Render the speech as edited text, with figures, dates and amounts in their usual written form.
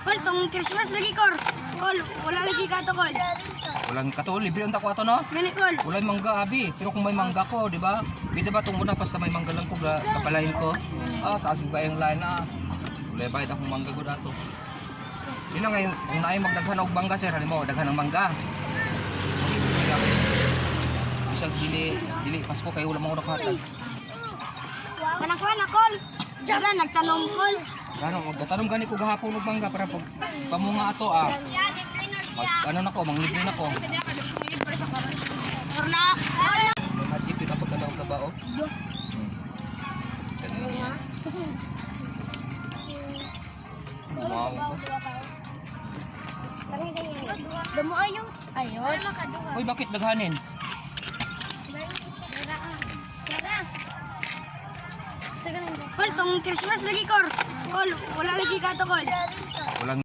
Kol, tong Christmas lagi kor. Kol, wala lagi ka to kol. Walang kato, libre ang tako ato no? Gani kol. Walay mangga abi, pero kung may mangga ko, di ba? Di ba tungkol na basta may mangga lang ko kapalain ko. Taas ko kayong line na. Walay bayad akong mangga ko dato. Yun na ngayon, kung naay magdaghan og mangga sir, halimbawa daghan ng mangga. Isang dili Pasko kayo wala mo ko nakahatag. Manangkuan na kol. Diyan nagtanong kol. Gano, magtatanong gani ko gahapon og mangga para pag pamunga ato ano nako, manglibre nako. Orna. Magic din ako tanaw ka ba o? Kanina. Wow. Damo ayo. Ayos. Hoy, bakit daghanin? Kol, tong Christmas lagi kor. Kol, wala lagi ka to kol. Walang